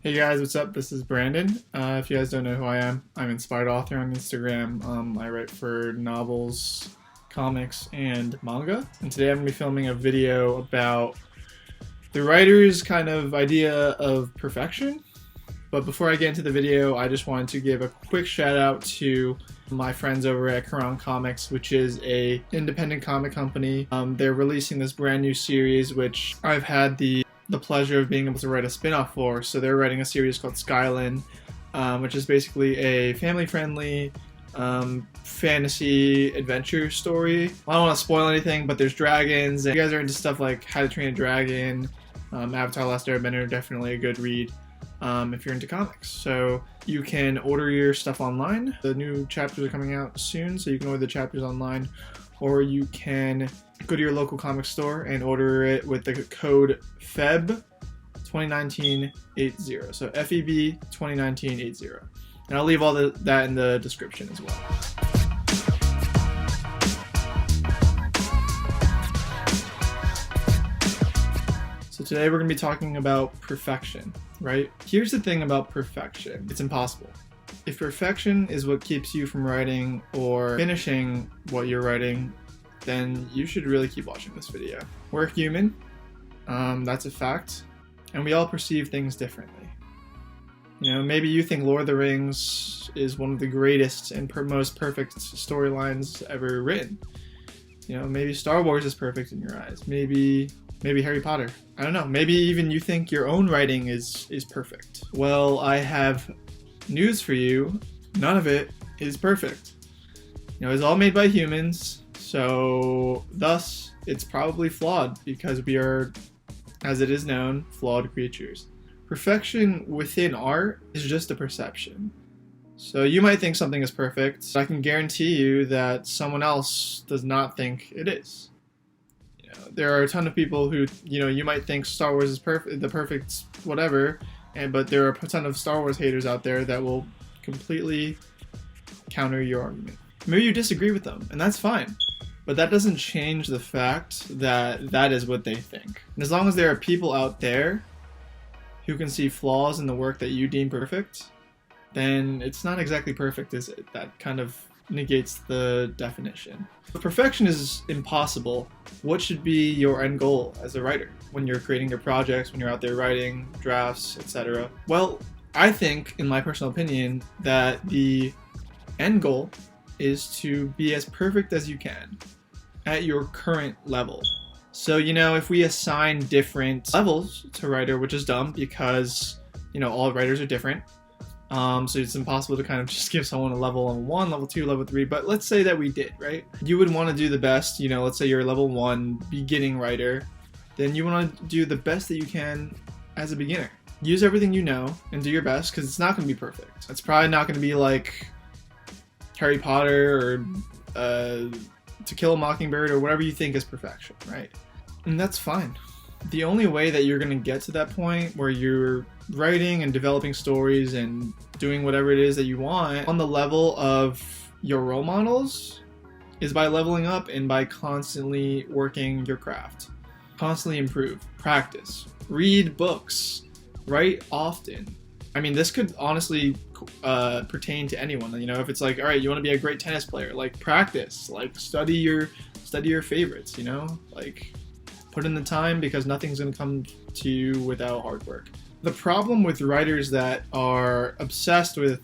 Hey guys, what's up? This is Brandon. If you guys don't know who I am, I'm Inspired Author on Instagram. I write for novels, comics, and manga. And today I'm going to be filming a video about the writer's kind of idea of perfection. But before I get into the video, I just wanted to give a quick shout out to my friends over at Charon Comics, which is a independent comic company. They're releasing this brand new series, which I've had the pleasure of being able to write a spin-off for. So they're writing a series called Skylin, which is basically a family-friendly fantasy adventure story. I don't want to spoil anything, but there's dragons, and if you guys are into stuff like How to Train a Dragon, Avatar: Last Airbender, definitely a good read if you're into comics. So you can order your stuff online. The new chapters are coming out soon, so you can order the chapters online, or you can go to your local comic store and order it with the code FEB 201980. So FEB 201980. And I'll leave all that in the description as well. So today we're going to be talking about perfection, right? Here's the thing about perfection. It's impossible. If perfection is what keeps you from writing or finishing what you're writing, then you should really keep watching this video. We're human, that's a fact, and we all perceive things differently. You know, maybe you think Lord of the Rings is one of the greatest and most perfect storylines ever written. You know, maybe Star Wars is perfect in your eyes. Maybe Harry Potter. I don't know. Maybe even you think your own writing is perfect. Well, I have news for you. None of it is perfect. You know, it's all made by humans. So, thus, it's probably flawed because we are, as it is known, flawed creatures. Perfection within art is just a perception. So you might think something is perfect. I can guarantee you that someone else does not think it is. You know, there are a ton of people who, you might think Star Wars is the perfect whatever, but there are a ton of Star Wars haters out there that will completely counter your argument. Maybe you disagree with them, and that's fine. But that doesn't change the fact that that is what they think. And as long as there are people out there who can see flaws in the work that you deem perfect, then it's not exactly perfect, is it? That kind of negates the definition. If perfection is impossible, what should be your end goal as a writer when you're creating your projects, when you're out there writing drafts, etc.? Well, I think, in my personal opinion, that the end goal is to be as perfect as you can at your current level. So, if we assign different levels to writer, which is dumb because, all writers are different. So it's impossible to kind of just give someone a level 1, level 2, level 3, but let's say that we did, right? You would want to do the best, let's say you're a level 1 beginning writer, then you want to do the best that you can as a beginner. Use everything you know and do your best, because it's not going to be perfect. It's probably not going to be like Harry Potter or To Kill a Mockingbird or whatever you think is perfection, right? And that's fine. The only way that you're going to get to that point where you're writing and developing stories and doing whatever it is that you want on the level of your role models is by leveling up and by constantly working your craft. Constantly improve, practice, read books, write often. I mean, this could honestly pertain to anyone. If it's like, all right, you want to be a great tennis player, like practice, like study your favorites. Like put in the time, because nothing's going to come to you without hard work. The problem with writers that are obsessed with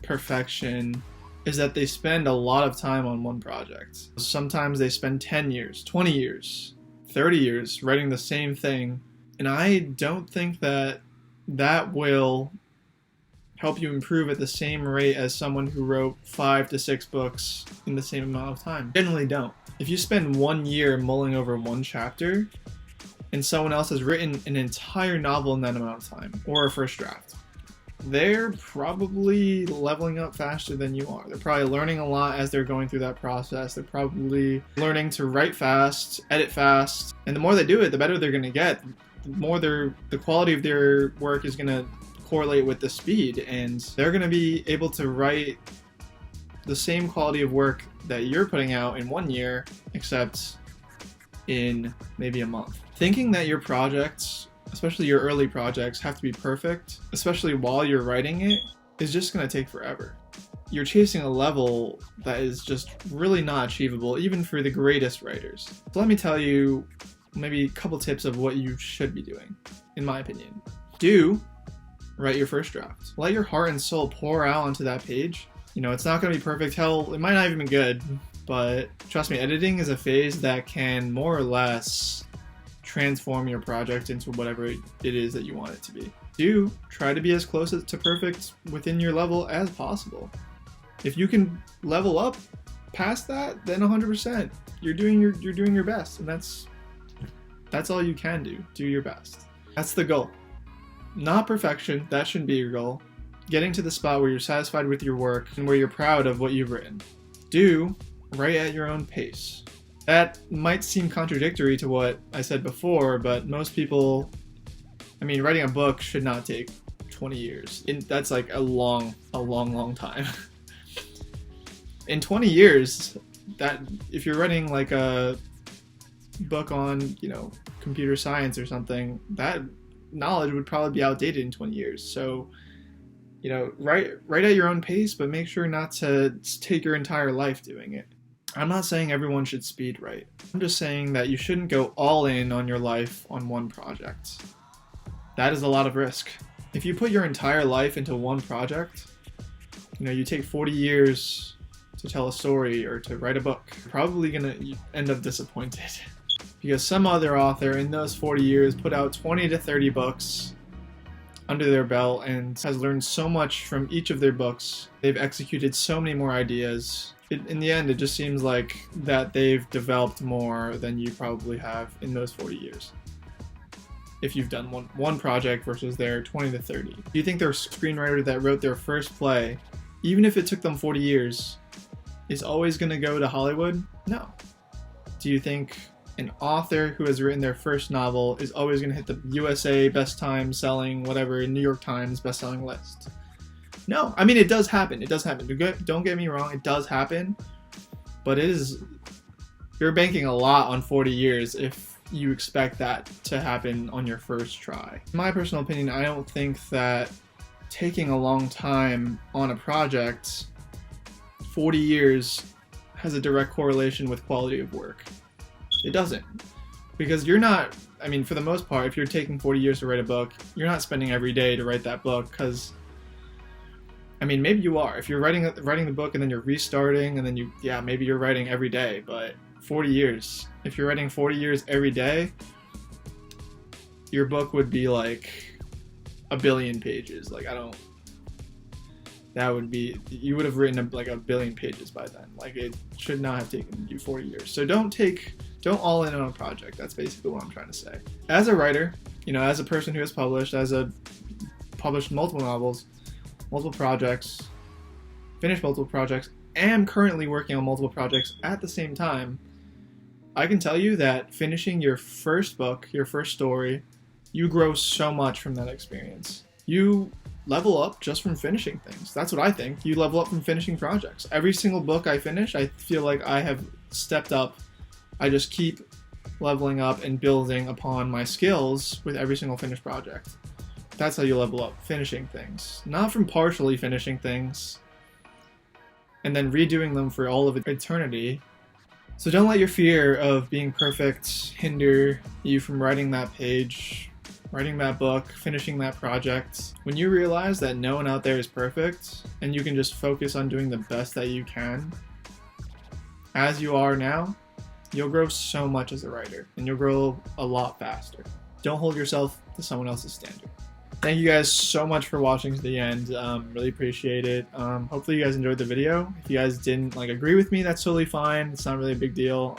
perfection is that they spend a lot of time on one project. Sometimes they spend 10 years, 20 years, 30 years writing the same thing, and I don't think that will help you improve at the same rate as someone who wrote 5 to 6 books in the same amount of time. Generally don't. If you spend 1 year mulling over one chapter, and someone else has written an entire novel in that amount of time, or a first draft, they're probably leveling up faster than you are. They're probably learning a lot as they're going through that process. They're probably learning to write fast, edit fast, and the more they do it, the better they're going to get. The more the quality of their work is going to correlate with the speed, and they're going to be able to write the same quality of work that you're putting out in 1 year, except in maybe a month. Thinking that your projects especially your early projects, have to be perfect, especially while you're writing it, is just going to take forever. You're chasing a level that is just really not achievable, even for the greatest writers. So let me tell you maybe a couple tips of what you should be doing, in my opinion. Do write your first draft. Let your heart and soul pour out onto that page. You know, it's not going to be perfect. Hell, it might not even be good, but trust me, editing is a phase that can more or less transform your project into whatever it is that you want it to be. Do try to be as close to perfect within your level as possible. If you can level up past that, then 100%. You're doing your best, and that's all you can do. Do your best. That's the goal. Not perfection. That shouldn't be your goal. Getting to the spot where you're satisfied with your work and where you're proud of what you've written. Do write at your own pace. That might seem contradictory to what I said before, but most people, I mean, writing a book should not take 20 years. That's like a long time. In 20 years, that if you're writing like a book on, you know, computer science or something, that knowledge would probably be outdated in 20 years. So, you know, write at your own pace, but make sure not to take your entire life doing it. I'm not saying everyone should speed write. I'm just saying that you shouldn't go all in on your life on one project. That is a lot of risk. If you put your entire life into one project, you know, you take 40 years to tell a story or to write a book, you're probably gonna end up disappointed. Because some other author in those 40 years put out 20 to 30 books under their belt and has learned so much from each of their books. They've executed so many more ideas. In the end, it just seems like that they've developed more than you probably have in those 40 years. If you've done one project versus their 20 to 30. Do you think their screenwriter that wrote their first play, even if it took them 40 years, is always going to go to Hollywood? No. Do you think an author who has written their first novel is always going to hit the USA best time selling, whatever, New York Times best-selling list? No. I mean, it does happen. It does happen. Don't get me wrong. It does happen. But you're banking a lot on 40 years if you expect that to happen on your first try. In my personal opinion, I don't think that taking a long time on a project, 40 years, has a direct correlation with quality of work. It doesn't. Because you're not, I mean, for the most part, if you're taking 40 years to write a book, you're not spending every day to write that book, because, I mean, maybe you are. If you're writing the book and then you're restarting and then maybe you're writing every day, but 40 years. If you're writing 40 years every day, your book would be like 1 billion pages. Like, you would have written like 1 billion pages by then. Like, it should not have taken you 40 years. So don't all in on a project. That's basically what I'm trying to say. As a writer, you know, as a person who has published multiple novels, multiple projects, finished multiple projects, and currently working on multiple projects at the same time, I can tell you that finishing your first book, your first story, you grow so much from that experience. You level up just from finishing things. That's what I think. You level up from finishing projects. Every single book I finish, I feel like I have stepped up. I just keep leveling up and building upon my skills with every single finished project. That's how you level up, finishing things. Not from partially finishing things and then redoing them for all of eternity. So don't let your fear of being perfect hinder you from writing that page, writing that book, finishing that project. When you realize that no one out there is perfect and you can just focus on doing the best that you can, as you are now, you'll grow so much as a writer and you'll grow a lot faster. Don't hold yourself to someone else's standard. Thank you guys so much for watching to the end. Really appreciate it. Hopefully you guys enjoyed the video. If you guys didn't agree with me, that's totally fine. It's not really a big deal.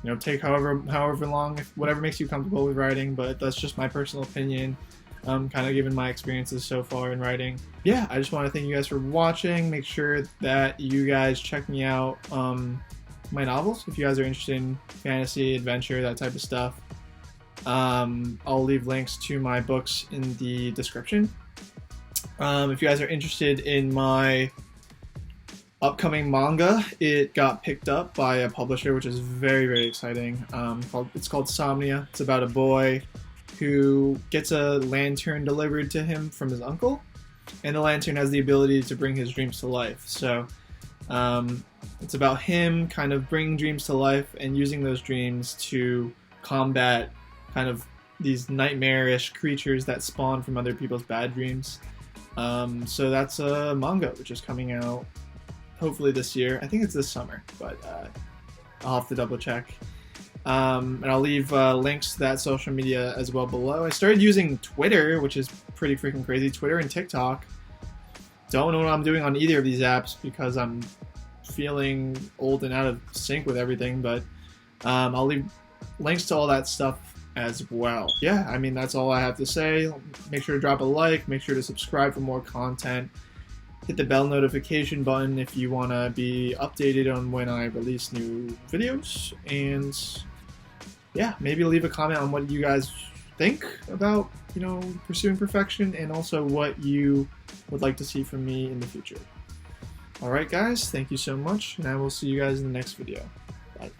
You know, take however long, whatever makes you comfortable with writing, but that's just my personal opinion. Kind of given my experiences so far in writing. Yeah, I just want to thank you guys for watching. Make sure that you guys check me out my novels if you guys are interested in fantasy, adventure, that type of stuff. I'll leave links to my books in the description. If you guys are interested in my upcoming manga, it got picked up by a publisher, which is very, very exciting. It's called Somnia. It's about a boy who gets a lantern delivered to him from his uncle, and the lantern has the ability to bring his dreams to life. So it's about him kind of bringing dreams to life and using those dreams to combat kind of these nightmarish creatures that spawn from other people's bad dreams. So that's a manga which is coming out hopefully this year. I think it's this summer, but I'll have to double check. And I'll leave links to that social media as well below. I started using Twitter, which is pretty freaking crazy. Twitter and TikTok. Don't know what I'm doing on either of these apps because I'm feeling old and out of sync with everything, but I'll leave links to all that stuff as well. Yeah, I mean, that's all I have to say. Make sure to drop a like, make sure to subscribe for more content. Hit the bell notification button if you want to be updated on when I release new videos. And yeah, maybe leave a comment on what you guys think about, you know, pursuing perfection, and also what you would like to see from me in the future. Alright guys, thank you so much, and I will see you guys in the next video. Bye.